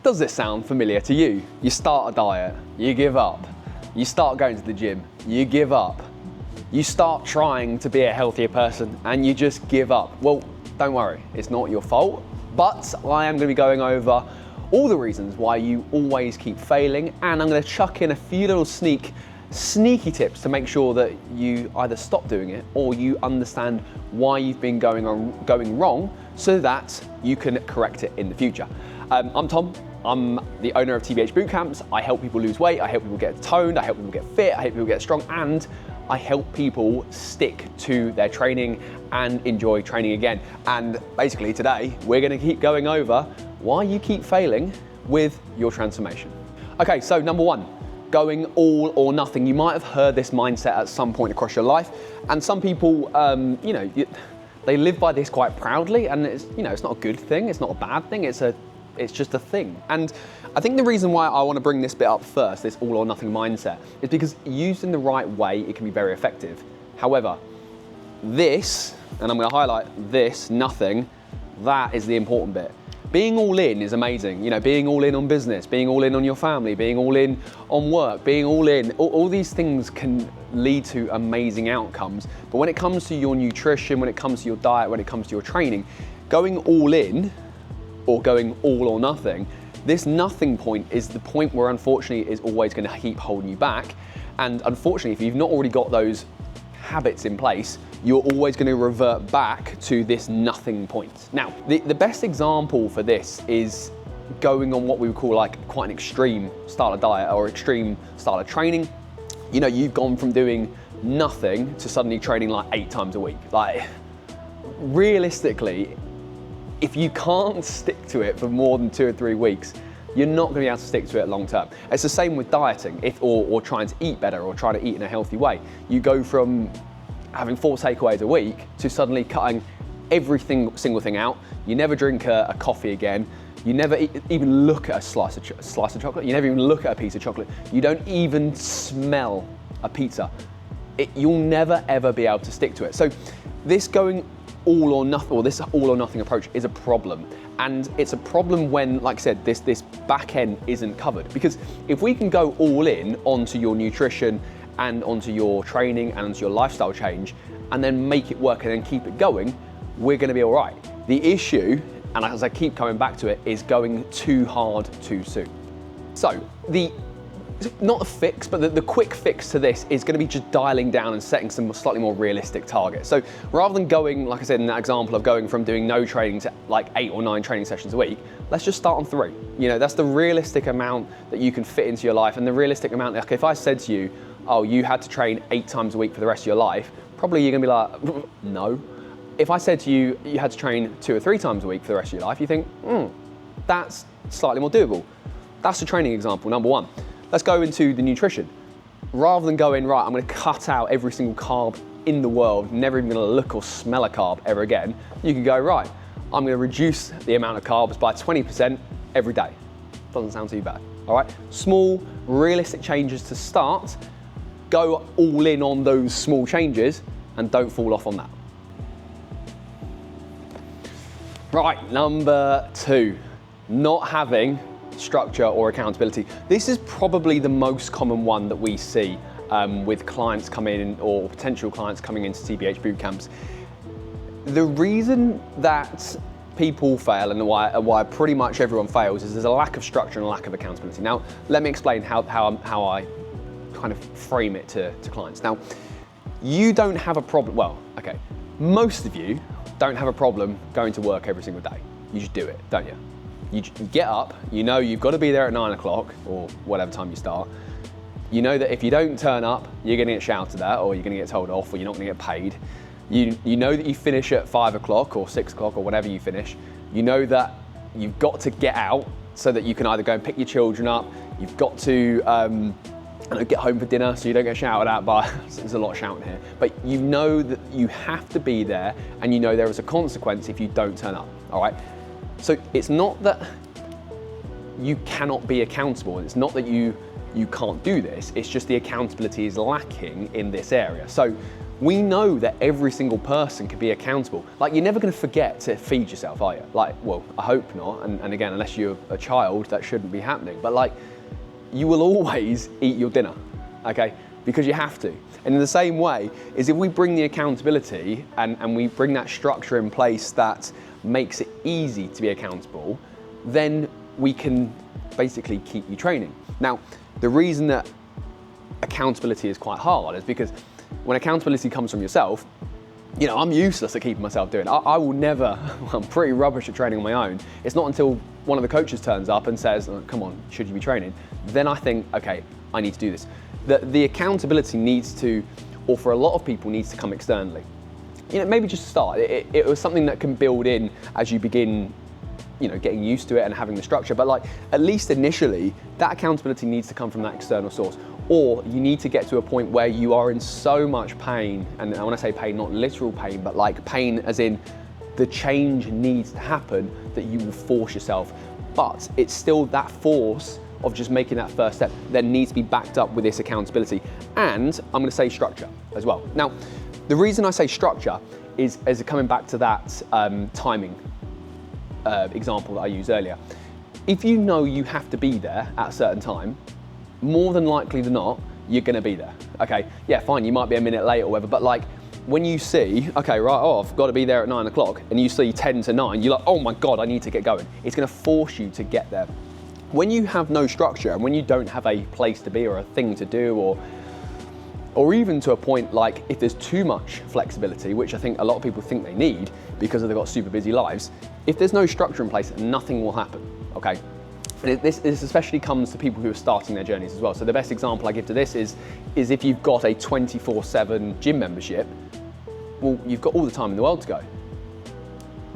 Does this sound familiar to you? You start a diet, you give up. You start going to the gym, you give up. You start trying to be a healthier person and you just give up. Well, don't worry, it's not your fault, but I am going to be going over all the reasons why you always keep failing, and I'm going to chuck in a few little sneaky tips to make sure that you either stop doing it or you understand why you've been going wrong so that you can correct it in the future. I'm Tom. I'm the owner of TBH Bootcamps. I help people lose weight, I help people get toned, I help people get fit, I help people get strong, and I help people stick to their training and enjoy training again. And basically today, we're gonna keep going over why you keep failing with your transformation. Okay, so number one, going all or nothing. You might have heard this mindset at some point across your life, and some people, they live by this quite proudly, and it's not a good thing, it's not a bad thing, it's just a thing. And I think the reason why I want to bring this bit up first, this all or nothing mindset, is because used in the right way, it can be very effective. However, this, and I'm going to highlight this, nothing, that is the important bit. Being all in is amazing. Being all in on business, being all in on your family, being all in on work, being all in, all these things can lead to amazing outcomes. But when it comes to your nutrition, when it comes to your diet, when it comes to your training, going all in or going all or nothing, this nothing point is the point where unfortunately is always going to keep holding you back. And unfortunately, if you've not already got those habits in place, you're always going to revert back to this nothing point. Now, the best example for this is going on what we would call like quite an extreme style of diet or extreme style of training. You've gone from doing nothing to suddenly training like 8 times a week. Like, realistically, if you can't stick to it for more than 2 or 3 weeks, you're not going to be able to stick to it long term. It's the same with dieting, or trying to eat better, or trying to eat in a healthy way. You go from having 4 takeaways a week to suddenly cutting every single thing out. You never drink a coffee again. You never even look at a slice of chocolate. You never even look at a piece of chocolate. You don't even smell a pizza. You'll never ever be able to stick to it. So this going all or nothing, or this all or nothing approach is a problem. And it's a problem when, like I said, this back end isn't covered. Because if we can go all in onto your nutrition and onto your training and onto your lifestyle change, and then make it work and then keep it going, we're gonna be all right. The issue, and as I keep coming back to it, is going too hard too soon. So not a fix, but the quick fix to this is going to be just dialing down and setting some slightly more realistic targets. So rather than going, like I said in that example of going from doing no training to like 8 or 9 training sessions a week, let's just start on 3. That's the realistic amount that you can fit into your life, and the realistic amount, like if I said to you, oh, you had to train 8 times a week for the rest of your life, probably you're going to be like, no. If I said to you, you had to train 2 or 3 times a week for the rest of your life, you think, that's slightly more doable. That's the training example, number 1. Let's go into the nutrition. Rather than going, right, I'm gonna cut out every single carb in the world, never even gonna look or smell a carb ever again, you can go, right, I'm gonna reduce the amount of carbs by 20% every day. Doesn't sound too bad, all right? Small, realistic changes to start. Go all in on those small changes and don't fall off on that. Right, number 2, not having structure or accountability. This is probably the most common one that we see with clients coming in, or potential clients coming into TBH Bootcamps. The reason that people fail and why pretty much everyone fails is there's a lack of structure and a lack of accountability. Now, let me explain how I kind of frame it to clients. Now, you don't have a problem, well, okay, most of you don't have a problem going to work every single day. You just do it, don't you? You get up, you've got to be there at 9 o'clock or whatever time you start. You know that if you don't turn up, you're going to get shouted at, or you're going to get told off, or you're not going to get paid. You know that you finish at 5 o'clock or 6 o'clock or whatever you finish. You know that you've got to get out so that you can either go and pick your children up, you've got to get home for dinner so you don't get shouted at by, there's a lot of shouting here, but you know that you have to be there, and you know there is a consequence if you don't turn up, all right? So it's not that you cannot be accountable, it's not that you can't do this, it's just the accountability is lacking in this area. So We know that every single person can be accountable. Like, you're never gonna forget to feed yourself, are you? Like, well, I hope not. And again, unless you're a child, that shouldn't be happening. But like, you will always eat your dinner, okay? Because you have to. And in the same way is if we bring the accountability and we bring that structure in place that makes it easy to be accountable, then we can basically keep you training. Now, the reason that accountability is quite hard is because when accountability comes from yourself, you know, I'm useless at keeping myself doing it. I will never, I'm pretty rubbish at training on my own. It's not until one of the coaches turns up and says, oh, come on, should you be training? Then I think, okay, I need to do this. The accountability needs to, or for a lot of people, needs to come externally. You know, maybe just start. It was something that can build in as you begin, you know, getting used to it and having the structure. But like, at least initially, that accountability needs to come from that external source. Or you need to get to a point where you are in so much pain, and when I say pain, not literal pain, but like pain as in the change needs to happen, that you will force yourself. But it's still that force of just making that first step that needs to be backed up with this accountability. And I'm gonna say structure as well. Now, the reason I say structure is coming back to that timing example that I used earlier. If you know you have to be there at a certain time, more than likely than not, you're gonna be there, okay? Yeah, fine, you might be a minute late or whatever, but like, when you see, okay, right, oh, I've got to be there at 9 o'clock, and you see 10 to 9, you're like, oh my God, I need to get going. It's gonna force you to get there. When you have no structure, and when you don't have a place to be or a thing to do, or even to a point like if there's too much flexibility, which I think a lot of people think they need because they've got super busy lives, if there's no structure in place, nothing will happen, okay? And this especially comes to people who are starting their journeys as well. So the best example I give to this is if you've got a 24/7 gym membership, well, you've got all the time in the world to go.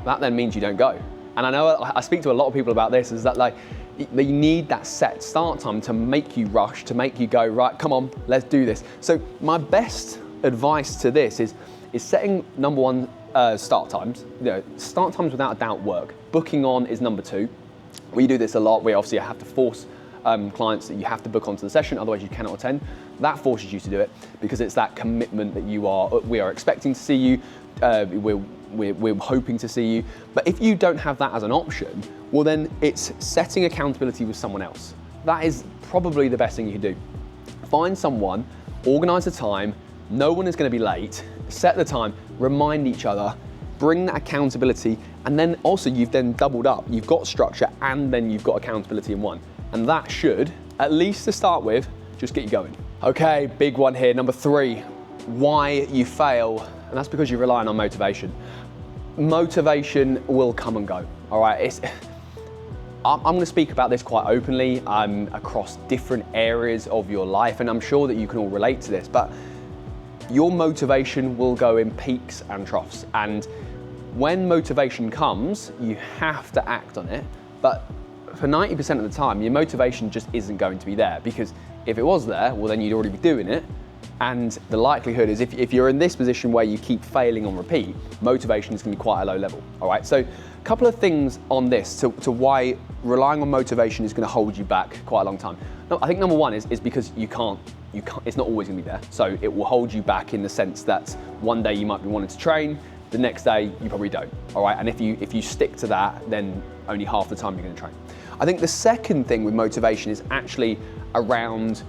That then means you don't go. And I know I speak to a lot of people about this, is that like, you need that set start time to make you rush, to make you go, right, come on, let's do this. So my best advice to this is setting, number one, start times. You know, start times without a doubt work. Booking on is number two. We do this a lot. We obviously have to force clients that you have to book onto the session, otherwise you cannot attend. That forces you to do it because it's that commitment that we are expecting to see you. We're hoping to see you. But if you don't have that as an option, well then it's setting accountability with someone else. That is probably the best thing you can do. Find someone, organize the time, no one is going to be late, set the time, remind each other, bring that accountability, and then also you've then doubled up. You've got structure and then you've got accountability in one. And that should, at least to start with, just get you going. Okay, big one here, number 3, why you fail, and that's because you're relying on motivation. Motivation will come and go, all right? I'm gonna speak about this quite openly across different areas of your life, and I'm sure that you can all relate to this, but your motivation will go in peaks and troughs. And when motivation comes, you have to act on it. But for 90% of the time, your motivation just isn't going to be there, because if it was there, well, then you'd already be doing it. And the likelihood is if you're in this position where you keep failing on repeat, motivation is gonna be quite a low level, all right? So a couple of things on this to why relying on motivation is gonna hold you back quite a long time. No, I think number one is because you can't, it's not always gonna be there. So it will hold you back in the sense that one day you might be wanting to train, the next day you probably don't, all right? And if you stick to that, then only half the time you're gonna train. I think the second thing with motivation is actually around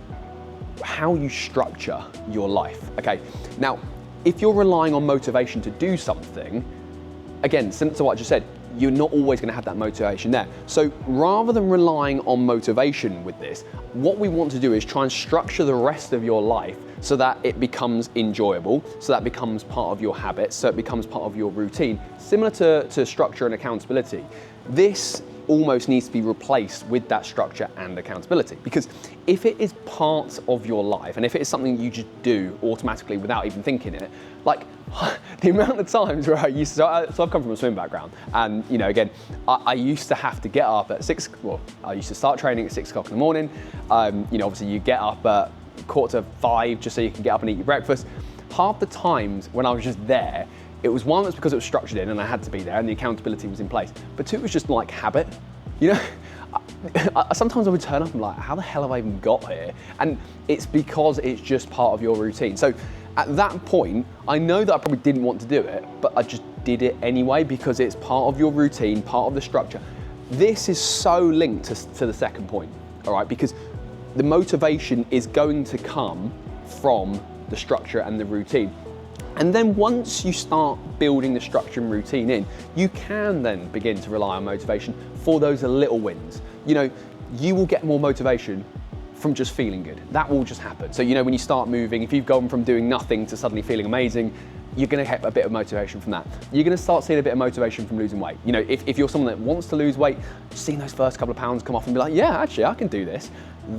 how you structure your life, okay? Now, if you're relying on motivation to do something, again, similar to what I just said, you're not always gonna have that motivation there. So rather than relying on motivation with this, what we want to do is try and structure the rest of your life so that it becomes enjoyable, so that becomes part of your habits, so it becomes part of your routine, similar to structure and accountability. This almost needs to be replaced with that structure and accountability, because if it is part of your life and if it is something you just do automatically without even thinking it, like the amount of times where I used to, so I've come from a swim background, and you know, again, I used to have to get up at I used to start training at 6 o'clock in the morning. You know, obviously you get up at 4:45 just so you can get up and eat your breakfast. Half the times when I was just there, it was one, that's because it was structured in and I had to be there and the accountability was in place. But two, it was just like habit. You know, sometimes I would turn up and be like, how the hell have I even got here? And it's because it's just part of your routine. So At that point, I know that I probably didn't want to do it, but I just did it anyway because it's part of your routine, part of the structure. This is so linked to the second point, all right? Because the motivation is going to come from the structure and the routine. And then once you start building the structure and routine in, you can then begin to rely on motivation for those little wins. You know, you will get more motivation from just feeling good. That will just happen. So, you know, when you start moving, if you've gone from doing nothing to suddenly feeling amazing, you're gonna get a bit of motivation from that. You're gonna start seeing a bit of motivation from losing weight. You know, if you're someone that wants to lose weight, seeing those first couple of pounds come off and be like, yeah, actually, I can do this.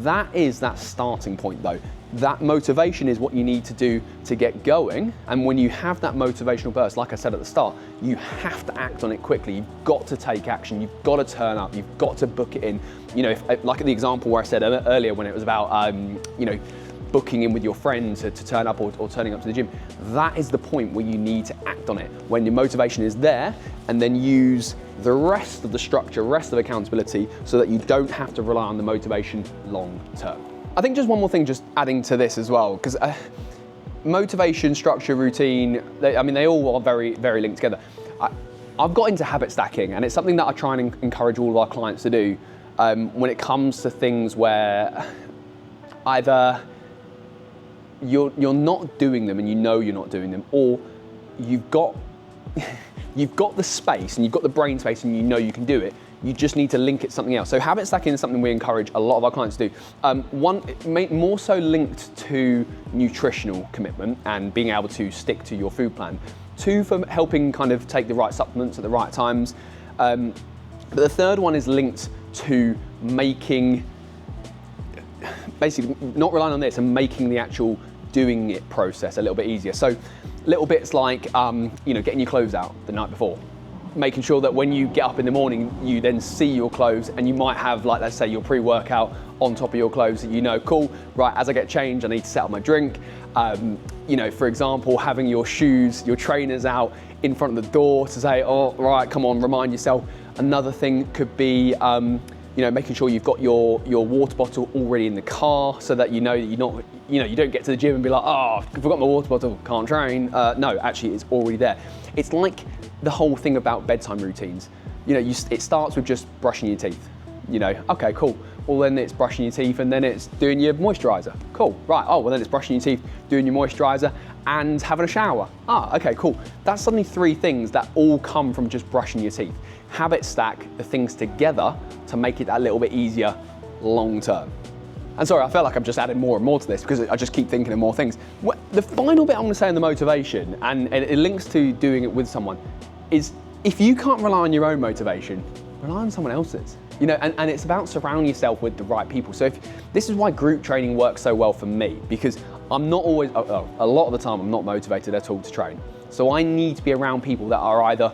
That is that starting point though. That motivation is what you need to do to get going. And when you have that motivational burst, like I said at the start, you have to act on it quickly. You've got to take action. You've got to turn up. You've got to book it in. You know, like the example where I said earlier when it was about, you know, booking in with your friends to turn up or turning up to the gym, that is the point where you need to act on it. When your motivation is there, and then use the rest of the structure, rest of accountability, so that you don't have to rely on the motivation long term. I think just one more thing, just adding to this as well, because motivation, structure, routine, they all are very, very linked together. I've got into habit stacking, and it's something that I try and encourage all of our clients to do when it comes to things where either you're not doing them and you know you're not doing them, or you've got the space and you've got the brain space and you know you can do it. You just need to link it to something else. So habit stacking is something we encourage a lot of our clients to do. One, more so linked to nutritional commitment and being able to stick to your food plan. Two, for helping kind of take the right supplements at the right times. But the third one is linked to basically not relying on this and making the actual doing it process a little bit easier. So little bits like, you know, getting your clothes out the night before. Making sure that when you get up in the morning, you then see your clothes, and you might have, like, let's say your pre-workout on top of your clothes, that you know, cool, right, as I get changed, I need to set up my drink. You know, for example, having your shoes, your trainers out in front of the door to say, oh, right, come on, remind yourself. Another thing could be, you know, making sure you've got your water bottle already in the car, so that you know that you don't get to the gym and be like, oh, I forgot my water bottle, can't train. No, actually, it's already there. It's like the whole thing about bedtime routines. You know, it starts with just brushing your teeth. You know, okay, cool. Well, then it's brushing your teeth, and then it's doing your moisturizer. Cool, right. Oh, well, then it's brushing your teeth, doing your moisturizer, and having a shower. Ah, okay, cool. That's suddenly 3 things that all come from just brushing your teeth. Habit stack the things together to make it that little bit easier long term. And sorry, I feel like I'm just adding more and more to this because I just keep thinking of more things. The final bit I'm going to say on the motivation, and it links to doing it with someone, is if you can't rely on your own motivation, rely on someone else's. You know, and it's about surrounding yourself with the right people. So this is why group training works so well for me, because I'm not always, a lot of the time, I'm not motivated at all to train. So I need to be around people that are either,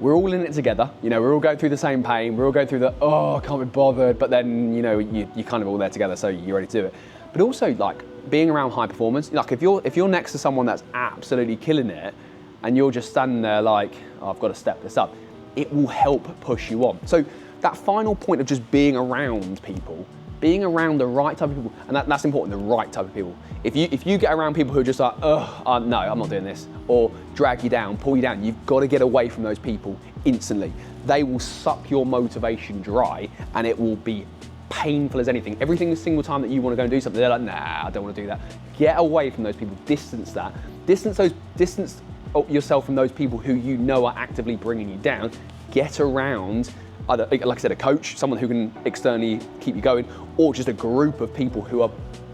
we're all in it together, you know, we're all going through the same pain, we're all going through the, oh, I can't be bothered, but then, you know, you're kind of all there together, so you're ready to do it. But also, like, being around high performance, like if you're next to someone that's absolutely killing it, and you're just standing there like, oh, I've got to step this up, it will help push you on. So that final point of just being around people, being around the right type of people, and that's important, the right type of people. If you get around people who are just like, oh, no, I'm not doing this, or drag you down, pull you down, you've got to get away from those people instantly. They will suck your motivation dry, and it will be painful as anything. Every single time that you want to go and do something, they're like, nah, I don't want to do that. Get away from those people, distance that. Distance yourself from those people who you know are actively bringing you down. Get around either, like I said, a coach, someone who can externally keep you going, or just a group of people who are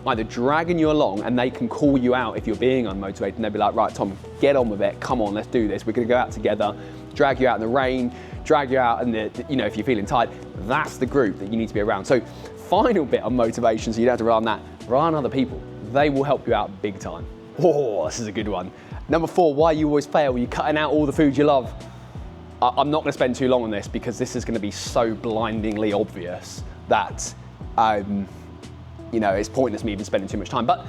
either dragging you along and they can call you out if you're being unmotivated, and they'll be like, right, Tom, get on with it, come on, let's do this, we're gonna go out together, drag you out in the rain, drag you out, and if you're feeling tired, that's the group that you need to be around. So final bit of motivation, so you don't have to rely on that, rely on other people. They will help you out big time. Oh, this is a good one. Number 4, why you always fail, you're cutting out all the foods you love. I'm not going to spend too long on this because this is going to be so blindingly obvious that, it's pointless me even spending too much time. But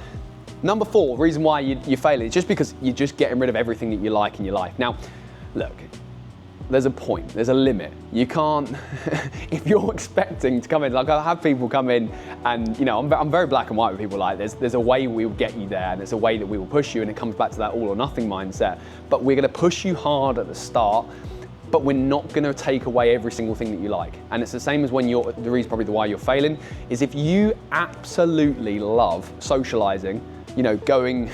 number 4, reason why you're failing is just because you're just getting rid of everything that you like in your life. Now, look, there's a point, there's a limit. You can't, if you're expecting to come in, like I have people come in and, you know, I'm very black and white with people, like there's a way we will get you there and there's a way that we will push you, and it comes back to that all or nothing mindset. But we're gonna push you hard at the start, but we're not gonna take away every single thing that you like. And it's the same as when the reason probably why you're failing is if you absolutely love socializing, you know, going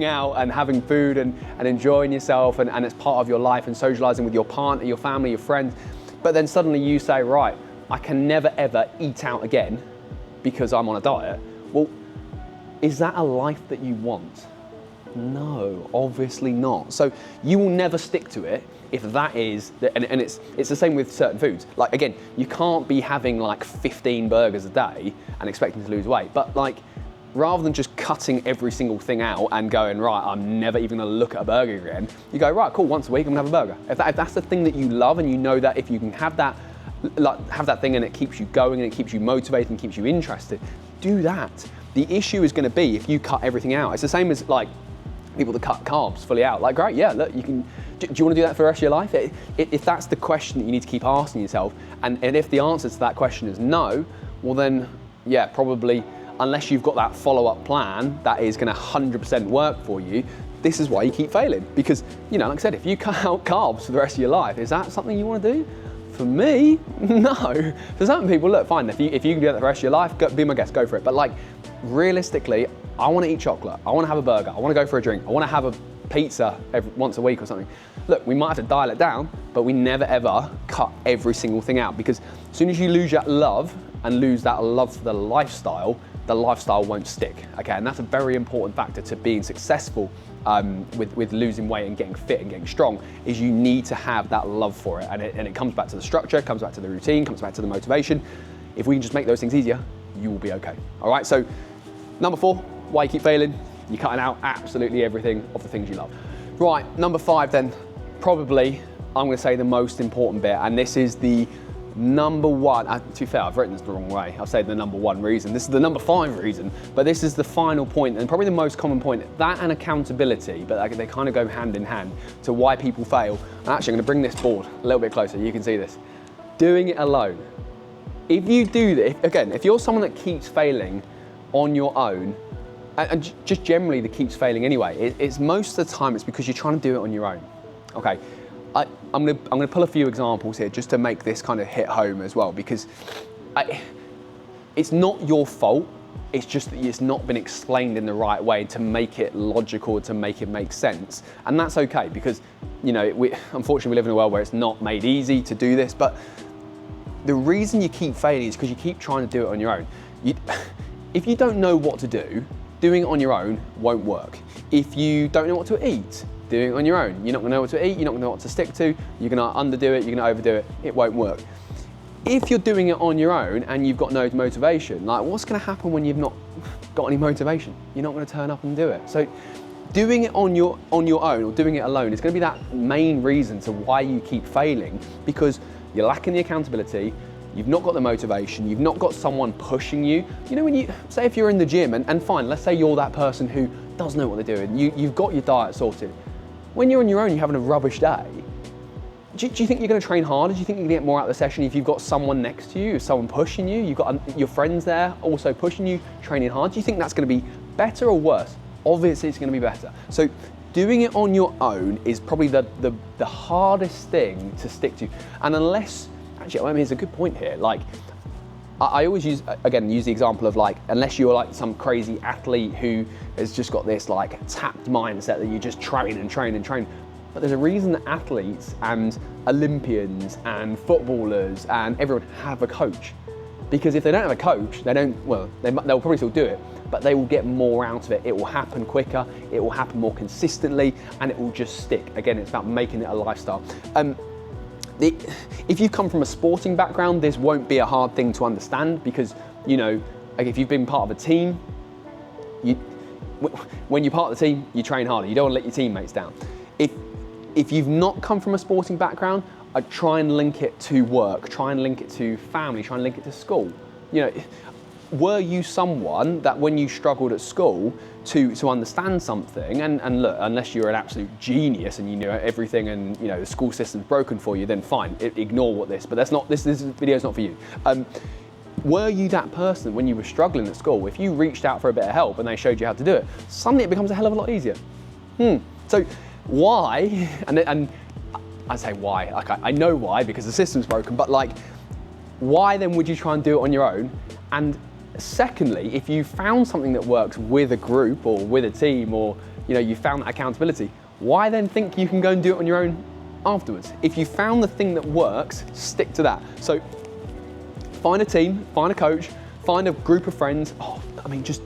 out and having food and enjoying yourself and it's part of your life and socializing with your partner, your family, your friends, but then suddenly you say, right, I can never ever eat out again because I'm on a diet. Well, is that a life that you want? No, obviously not. So you will never stick to it if that is, and it's the same with certain foods. Like again, you can't be having like 15 burgers a day and expecting to lose weight, but like, rather than just cutting every single thing out and going, right, I'm never even gonna look at a burger again, you go, right, cool, once a week I'm gonna have a burger. If that's the thing that you love and you know that if you can have that thing and it keeps you going and it keeps you motivated and keeps you interested, do that. The issue is gonna be if you cut everything out. It's the same as like people that cut carbs fully out. Like, great, yeah, look, you can, do you wanna do that for the rest of your life? If that's the question that you need to keep asking yourself, and if the answer to that question is no, well then, yeah, probably, unless you've got that follow-up plan that is gonna 100% work for you, this is why you keep failing. Because, you know, like I said, if you cut out carbs for the rest of your life, is that something you wanna do? For me, no. For some people, look, fine, if you can do that the rest of your life, be my guest, go for it. But like, realistically, I wanna eat chocolate, I wanna have a burger, I wanna go for a drink, I wanna have a pizza once a week or something. Look, we might have to dial it down, but we never ever cut every single thing out, because as soon as you lose that love and lose that love for the lifestyle won't stick, okay? And that's a very important factor to being successful with losing weight and getting fit and getting strong, is you need to have that love for it. And it comes back to the structure, comes back to the routine, comes back to the motivation. If we can just make those things easier, you will be okay, all right? So number 4, why you keep failing, you're cutting out absolutely everything of the things you love. Right, number 5 then, probably, I'm gonna say the most important bit, and this is the number 1, to be fair, I've written this the wrong way. I've said the number 1 reason. This is the number 5 reason, but this is the final point and probably the most common point. That and accountability, but they kind of go hand in hand to why people fail. And actually, I'm gonna bring this board a little bit closer. You can see this. Doing it alone. If you do this, again, if you're someone that keeps failing on your own, and just generally that keeps failing anyway, it's most of the time it's because you're trying to do it on your own. Okay. I'm gonna pull a few examples here just to make this kind of hit home as well, because it's not your fault. It's just that it's not been explained in the right way to make it logical, to make it make sense. And that's okay, because, you know, unfortunately we live in a world where it's not made easy to do this, but the reason you keep failing is because you keep trying to do it on your own. If you don't know what to do, doing it on your own won't work. If you don't know what to eat, doing it on your own, you're not gonna know what to eat, you're not gonna know what to stick to, you're gonna underdo it, you're gonna overdo it, it won't work. If you're doing it on your own and you've got no motivation, like what's gonna happen when you've not got any motivation? You're not gonna turn up and do it. So doing it on your own or doing it alone is gonna be that main reason to why you keep failing, because you're lacking the accountability, you've not got the motivation, you've not got someone pushing you. You know, when you, say if you're in the gym and fine, let's say you're that person who does know what they're doing, you've got your diet sorted. When you're on your own, you're having a rubbish day, do you think you're gonna train harder? Do you think you're gonna get more out of the session if you've got someone next to you, someone pushing you, you've got your friends there also pushing you, training hard? Do you think that's gonna be better or worse? Obviously it's gonna be better. So doing it on your own is probably the hardest thing to stick to. And unless, actually, I mean, it's a good point here. Like, I always use the example of like, unless you're like some crazy athlete who has just got this like tapped mindset that you just train and train and train. But there's a reason that athletes and Olympians and footballers and everyone have a coach. Because if they don't have a coach, they'll probably still do it, but they will get more out of it. It will happen quicker, it will happen more consistently, and it will just stick. Again, it's about making it a lifestyle. If you come from a sporting background, this won't be a hard thing to understand, because, you know, like if you've been part of a team, when you're part of the team, you train harder. You don't want to let your teammates down. If you've not come from a sporting background, I'd try and link it to work, try and link it to family, try and link it to school. You know, were you someone that when you struggled at school to understand something, and look, unless you're an absolute genius and you know everything and you know the school system's broken for you, then fine, ignore what this, but this video's not for you. Were you that person when you were struggling at school, if you reached out for a bit of help and they showed you how to do it, suddenly it becomes a hell of a lot easier? So why, and I say why, okay, I know why because the system's broken, but like, why then would you try and do it on your own? And secondly, if you found something that works with a group or with a team, or you know, you found that accountability, why then think you can go and do it on your own afterwards? If you found the thing that works, stick to that. So find a team, find a coach, find a group of friends. Just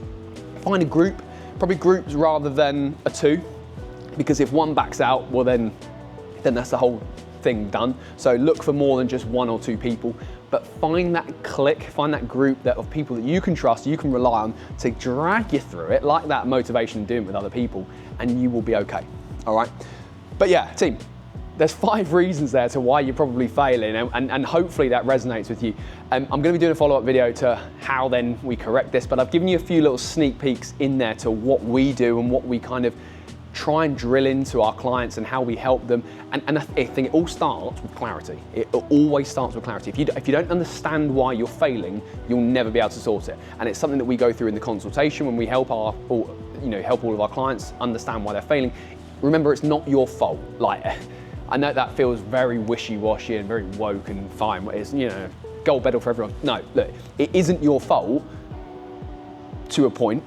find a group, probably groups rather than a two, because if one backs out, well then that's the whole thing done. So look for more than just one or two people, but find that clique, find that group of people that you can trust, you can rely on to drag you through it, like that motivation doing it with other people, and you will be okay, all right? But yeah, team, there's 5 reasons there to why you're probably failing, and hopefully that resonates with you. I'm gonna be doing a follow-up video to how then we correct this, but I've given you a few little sneak peeks in there to what we do and what we kind of try and drill into our clients and how we help them. And I think it all starts with clarity. It always starts with clarity. If you don't understand why you're failing, you'll never be able to sort it. And it's something that we go through in the consultation when we help all of our clients understand why they're failing. Remember, it's not your fault. Like, I know that feels very wishy-washy and very woke and fine. It's, you know, gold medal for everyone. No, look, it isn't your fault to a point.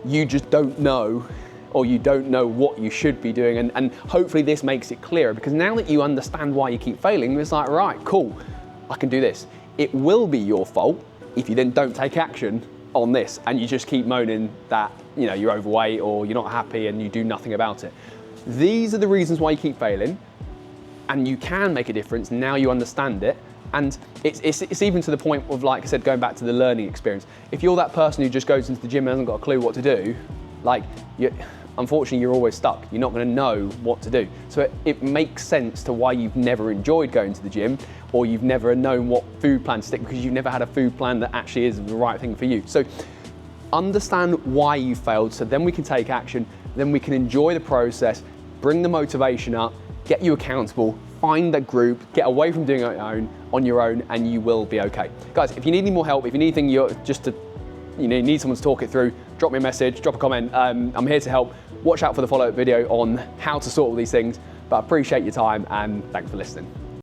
You just don't know, or you don't know what you should be doing, and hopefully this makes it clearer, because now that you understand why you keep failing, it's like, right, cool, I can do this. It will be your fault if you then don't take action on this and you just keep moaning that, you know, you're overweight or you're not happy and you do nothing about it. These are the reasons why you keep failing, and you can make a difference. Now you understand it, and it's even to the point of, like I said, going back to the learning experience. If you're that person who just goes into the gym and hasn't got a clue what to do, like, unfortunately, you're always stuck. You're not going to know what to do. So it makes sense to why you've never enjoyed going to the gym, or you've never known what food plan to stick, because you've never had a food plan that actually is the right thing for you. So understand why you failed, so then we can take action, then we can enjoy the process, bring the motivation up, get you accountable, find that group, get away from doing it on your own, and you will be okay. Guys, if you need any more help, if you need anything, need someone to talk it through, drop me a message, drop a comment. I'm here to help. Watch out for the follow-up video on how to sort all these things, but I appreciate your time and thanks for listening.